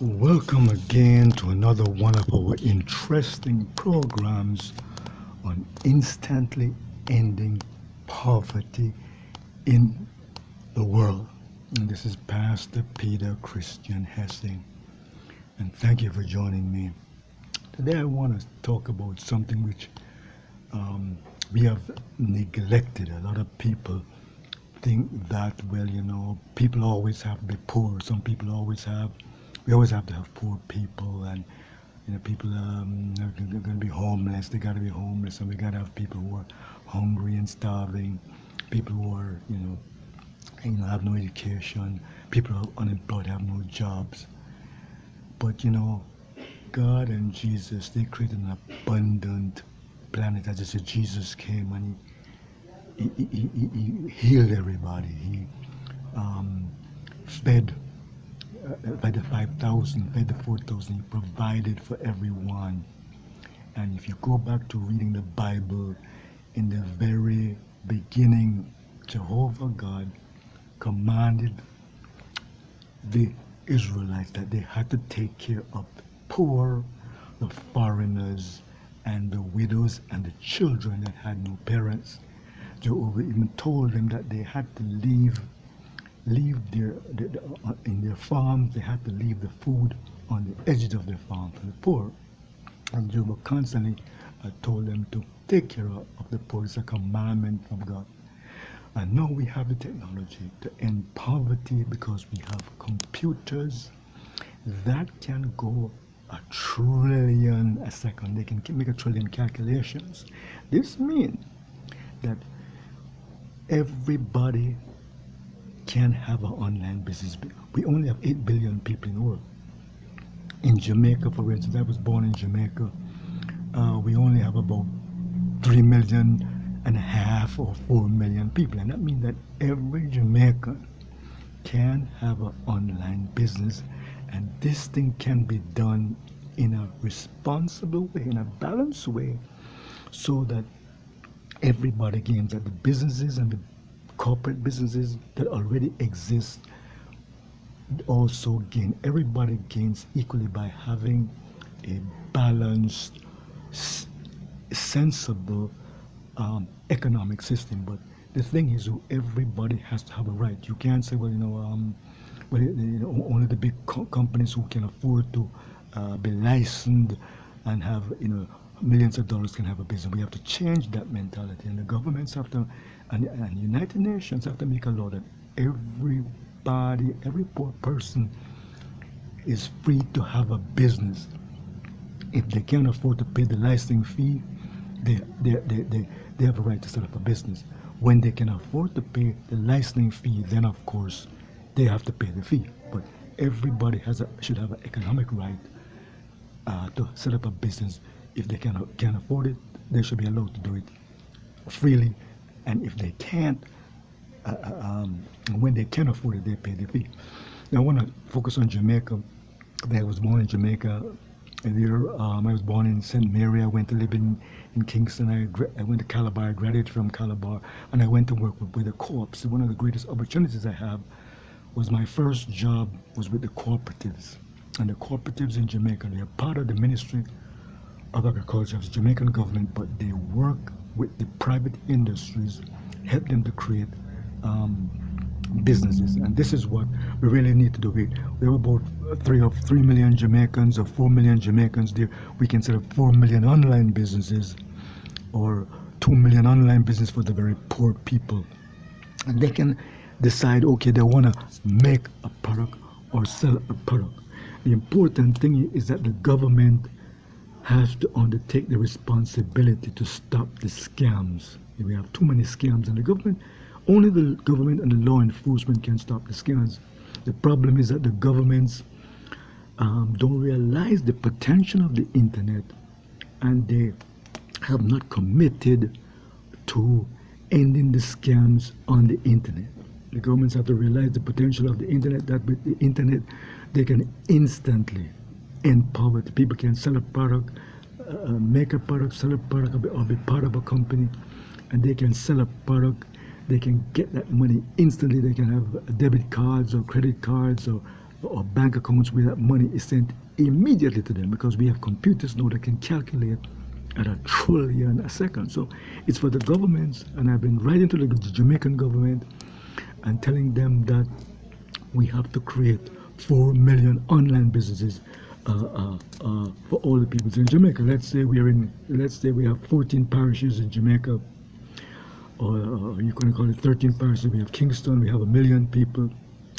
Welcome again to another one of our interesting programs on instantly ending poverty in the world. And this is Pastor Peter Christian Hessing, and thank you for joining me. Today I want to talk about something which we have neglected. A lot of people think that, people always have to be poor. Some people we always have to have poor people, and people are going to be homeless. They got to be homeless, and we got to have people who are hungry and starving, people who are have no education, people who are unemployed, have no jobs. But God and Jesus, they created an abundant planet. As I said, Jesus came and he healed everybody. He fed the 5,000, fed the 4,000. He provided for everyone. And if you go back to reading the Bible, in the very beginning, Jehovah God commanded the Israelites that they had to take care of the poor, the foreigners, and the widows and the children that had no parents. Jehovah even told them that they had to leave in their farms. They had to leave the food on the edges of their farm for the poor. And Jehovah constantly told them to take care of the poor. It's a commandment from God. And now we have the technology to end poverty because we have computers that can go 1,000,000,000,000 a second. They can make 1,000,000,000,000 calculations. This means that everybody can have an online business. We only have 8 billion people in the world. In Jamaica, for instance, I was born in Jamaica. We only have about 3.5 million or 4 million people, and that means that every Jamaican can have an online business, and this thing can be done in a responsible way, in a balanced way, so that everybody gains, that the businesses and the corporate businesses that already exist also gain. Everybody gains equally by having a balanced, sensible economic system. But the thing is, everybody has to have a right. You can't say, only the big companies who can afford to be licensed and have millions of dollars can have a business. We have to change that mentality, and the governments have to, and United Nations have to make a law that everybody, every poor person is free to have a business. If they can't afford to pay the licensing fee, they have a right to set up a business. When they can afford to pay the licensing fee, then of course they have to pay the fee. But everybody should have an economic right to set up a business. If they can't afford it, they should be allowed to do it freely. And if they can't, when they can afford it, they pay the fee. Now I want to focus on Jamaica. I was born in Jamaica. I was born in St. Mary. I went to live in Kingston. I went to Calabar. I graduated from Calabar, and I went to work with the co-ops. One of the greatest opportunities I have was my first job was with the cooperatives. And the cooperatives in Jamaica, they are part of the Ministry of Agriculture of the Jamaican government, but they work with the private industries, help them to create businesses. And this is what we really need to do. We have about 3 million Jamaicans or 4 million Jamaicans there. We can set up 4 million online businesses or 2 million online business for the very poor people. And they can decide, okay, they want to make a product or sell a product. The important thing is that the government has to undertake the responsibility to stop the scams. We have too many scams, and only the government and the law enforcement can stop the scams. The problem is that the governments don't realize the potential of the internet, and they have not committed to ending the scams on the internet. The governments have to realize the potential of the internet, that with the internet they can instantly end poverty. People can sell a product, make a product, sell a product, or be part of a company, and they can sell a product. They can get that money instantly. They can have debit cards or credit cards or or bank accounts where that money is sent immediately to them, because we have computers now that can calculate at 1 trillion a second. So it's for the governments, and I've been writing to the Jamaican government and telling them that we have to create 4 million online businesses for all the people in Jamaica. Let's say we have 14 parishes in Jamaica, or you can call it 13 parishes. We have Kingston, we have 1 million people.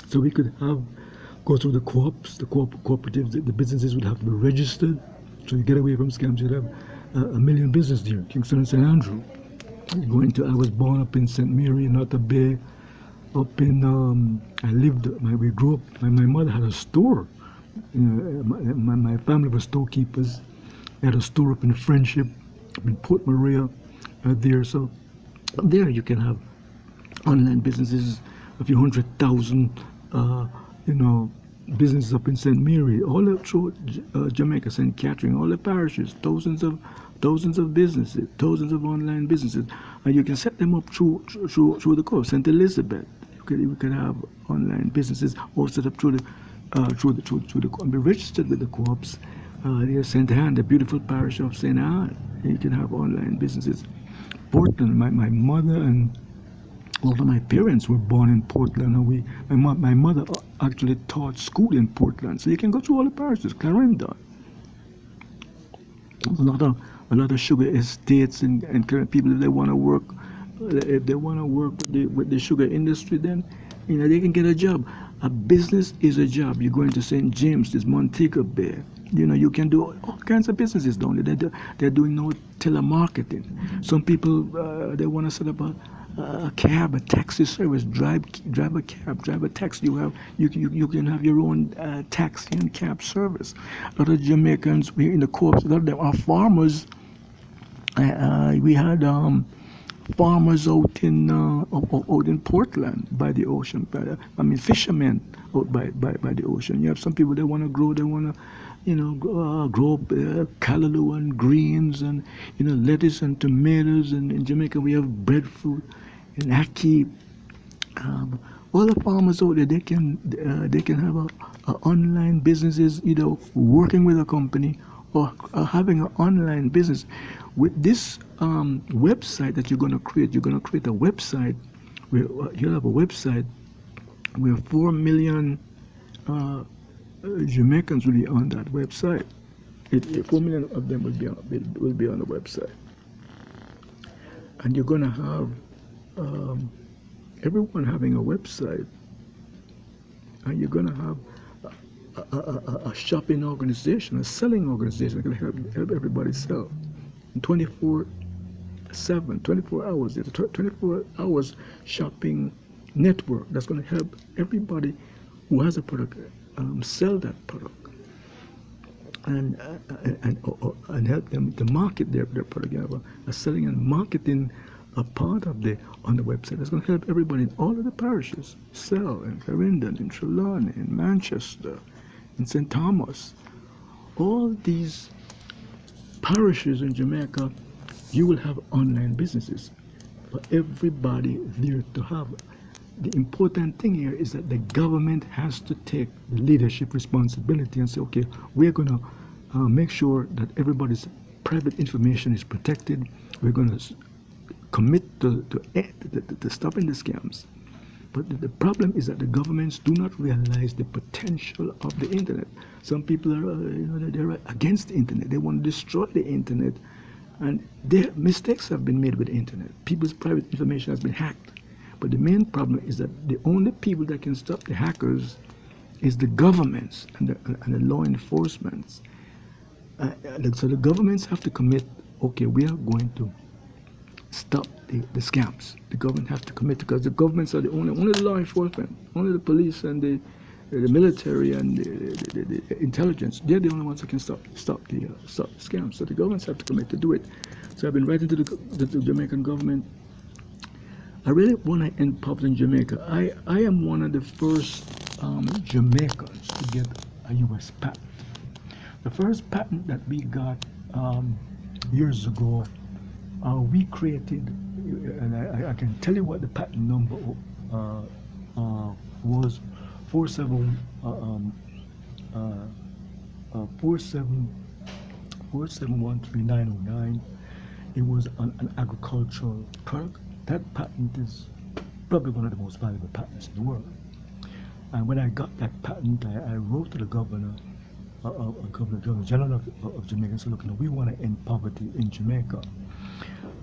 So we could go through the co-ops, the cooperatives, the businesses would have to be registered. So you get away from scams. You'd have 1 million businesses here, Kingston and St. Andrew. I was born up in St. Mary, Notre Bay, up in, we grew up, my mother had a store. My family was storekeepers. They had a store up in Friendship, up in Port Maria, there. So there you can have online businesses, a few 100,000, businesses up in St. Mary, all up through Jamaica, St. Catherine, all the parishes, thousands of businesses, thousands of online businesses, and you can set them up through the coast. St. Elizabeth, you can have online businesses all set up through the be registered with the co-ops. There's St. Anne, the beautiful parish of St. Anne. You can have online businesses. Portland, my mother and all of my parents were born in Portland, and my mother actually taught school in Portland. So you can go through all the parishes. Clarendon, a lot of sugar estates and people, if they want to work with the sugar industry, then they can get a job. A business is a job. You're going to St. James, there's Montego Bay. You can do all kinds of businesses down there. They're doing no telemarketing. Some people they want to set up a cab, a taxi service, drive a cab, drive a taxi. You can have your own taxi and cab service. A lot of Jamaicans, we in the co-ops, a lot of them are farmers. We had farmers out in Portland by the ocean. Fishermen out by the ocean. You have some people that want to grow. They want to, grow callaloo and greens and lettuce and tomatoes. And in Jamaica we have breadfruit and ackee. All the farmers out there, they can have a online businesses, either working with a company or having an online business. With this website that you're going to create a website where you'll have a website where 4 million Jamaicans will be on that website. 4 million of them will be on the website, and you're going to have everyone having a website, and you're going to have a shopping organization, a selling organization that can help everybody sell. 24/7, 24 hours. There's a 24 hours shopping network that's going to help everybody who has a product sell that product, and help them to market their product. You have a selling and marketing part on the website that's going to help everybody in all of the parishes sell, in Clarendon, in Trelawney, in Manchester, in St. Thomas. All these parishes in Jamaica, you will have online businesses for everybody there to have. The important thing here is that the government has to take the leadership responsibility and say, okay, we're going to make sure that everybody's private information is protected. We're going to commit to stopping the scams. But the problem is that the governments do not realize the potential of the internet. Some people are, they're against the internet. They want to destroy the internet, and mistakes have been made with the internet. People's private information has been hacked. But the main problem is that the only people that can stop the hackers is the governments and the law enforcement. So the governments have to commit, okay, we are going to stop the scams. The government has to commit, because the governments are only the law enforcement, only the police and the military and the intelligence. They're the only ones who can stop the scams. So the governments have to commit to do it. So I've been writing to the Jamaican government. I really want to end poverty in Jamaica. I am one of the first Jamaicans to get a U.S. patent. The first patent that we got years ago, we created, and I can tell you what the patent number was 47 uh, 47 4713909. It was an agricultural product. That patent is probably one of the most valuable patents in the world. And when I got that patent, I wrote to the governor, Governor General of Jamaica, and said, look, we want to end poverty in Jamaica.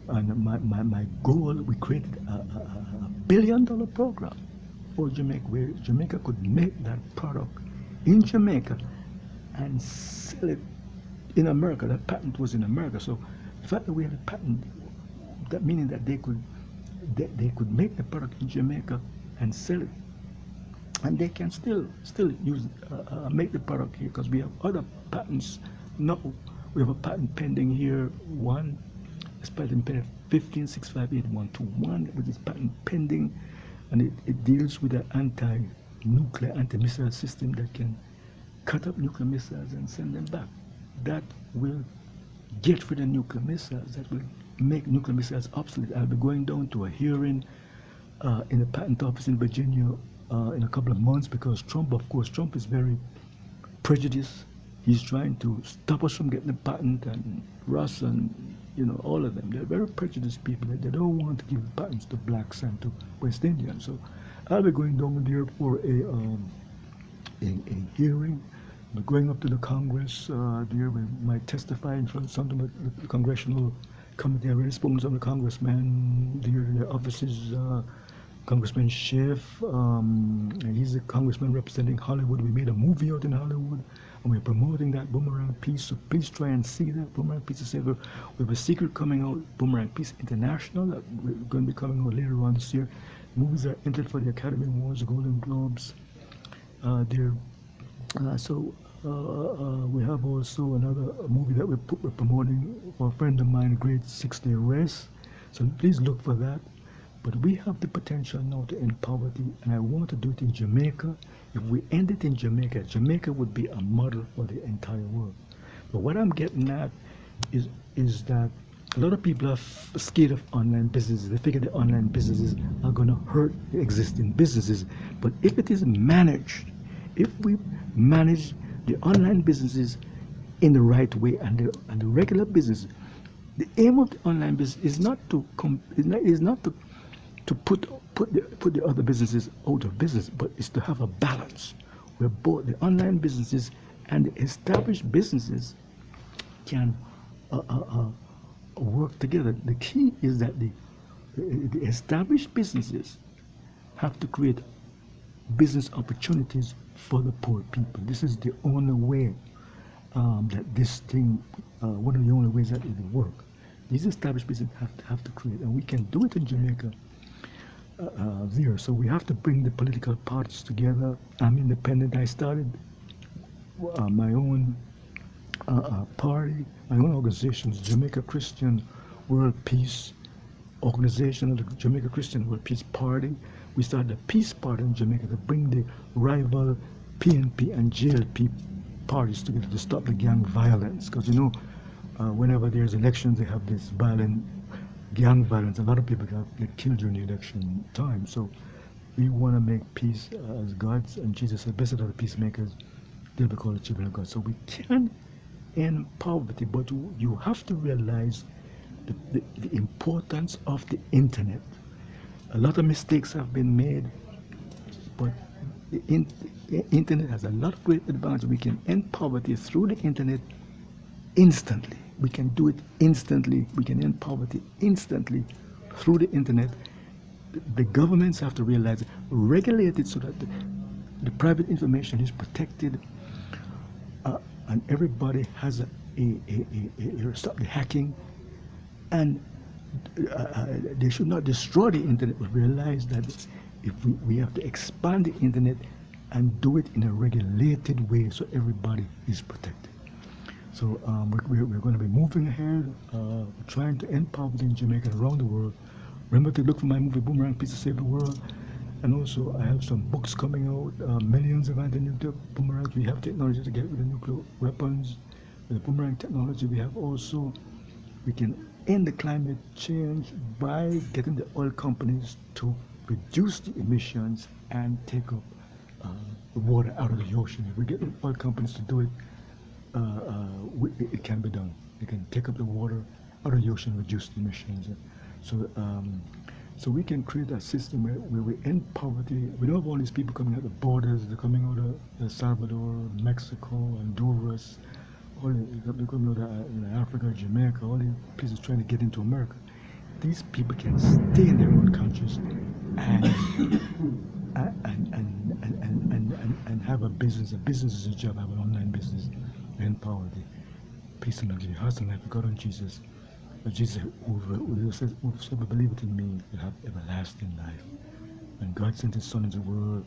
And my goal, we created a $1 billion program for Jamaica, where Jamaica could make that product in Jamaica and sell it in America. That patent was in America. So the fact that we had a patent, that meaning that they could make the product in Jamaica and sell it, and they can still use make the product here, because we have other patents. No, we have a patent pending here. One is patent pending 15658121, which is patent pending, and it deals with an anti-nuclear, anti-missile system that can cut up nuclear missiles and send them back. That will get rid of nuclear missiles. That will make nuclear missiles obsolete. I'll be going down to a hearing in the patent office in Virginia in a couple of months, because Trump, of course, Trump is very prejudiced. He's trying to stop us from getting the patent, and Russ and all of them. They're very prejudiced people. They don't want to give patents to blacks and to West Indians. So I'll be going down there for a hearing. I'm going up to the Congress there. We might testify in front of some of the congressional committee. I already spoken to some of the congressmen there in their offices. Congressman Schiff, he's a congressman representing Hollywood. We made a movie out in Hollywood, and we're promoting that Boomerang Peace. So please try and see that Boomerang Peace is Saver. We have a secret coming out, Boomerang Peace International, that we're going to be coming out later on this year. Movies are entered for the Academy Awards, the Golden Globes. We have also another movie that we're promoting for a friend of mine, Great 6-Day Race. So please look for that. But we have the potential now to end poverty, and I want to do it in Jamaica. If we end it in Jamaica, Jamaica would be a model for the entire world. But what I'm getting at is that a lot of people are scared of online businesses. They figure the online businesses are going to hurt the existing businesses. But if it is managed, if we manage the online businesses in the right way, and the regular business, the aim of the online business is not to put the other businesses out of business, but it's to have a balance where both the online businesses and the established businesses can work together. The key is that the established businesses have to create business opportunities for the poor people. This is the only way that this thing, one of the only ways that it will work. These established businesses have to create, and we can do it in Jamaica there. So we have to bring the political parties together. I'm independent. I started my own party, my own organization, Jamaica Christian World Peace Organization, the Jamaica Christian World Peace Party. We started a peace party in Jamaica to bring the rival PNP and JLP parties together to stop the gang violence. Because whenever there's elections, they have this violent gang violence. A lot of people get killed during the election time. So we want to make peace as God's, and Jesus said, blessed are the peacemakers, they'll be called the children of God. So we can end poverty, but you have to realize the importance of the internet. A lot of mistakes have been made, but the internet has a lot of great advantage. We can end poverty through the internet instantly. We can do it instantly. We can end poverty instantly through the internet. The governments have to realize it, regulate it so that the private information is protected, and everybody has stop the hacking, and they should not destroy the internet, but realize that if we have to expand the internet and do it in a regulated way so everybody is protected. So we're going to be moving ahead, trying to end poverty in Jamaica and around the world. Remember to look for my movie Boomerang Peace to Save the World. And also I have some books coming out, millions of anti-nuclear boomerangs. We have technology to get rid of nuclear weapons. With the boomerang technology, we can end the climate change by getting the oil companies to reduce the emissions and take up the water out of the ocean. If we get oil companies to do it, it can be done. They can take up the water out of the ocean, reduce the emissions. So, so we can create a system where we end poverty. We don't have all these people coming out the borders. They're coming out of El Salvador, Mexico, Honduras, all they're coming out of Africa, Jamaica, all these places trying to get into America. These people can stay in their own countries and and have a business. A business is a job. Have an online business and poverty. Peace and love. Give you hearts and life. God on Jesus. Jesus, whoever believeth in me will have everlasting life. When God sent His Son into the world,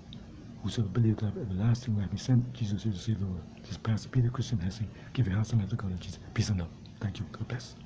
whosoever believeth will have everlasting life. He sent Jesus here to save the world. This is Pastor Peter Christian Hessing. Give your hearts and life to God on Jesus. Peace and love. Thank you. God bless.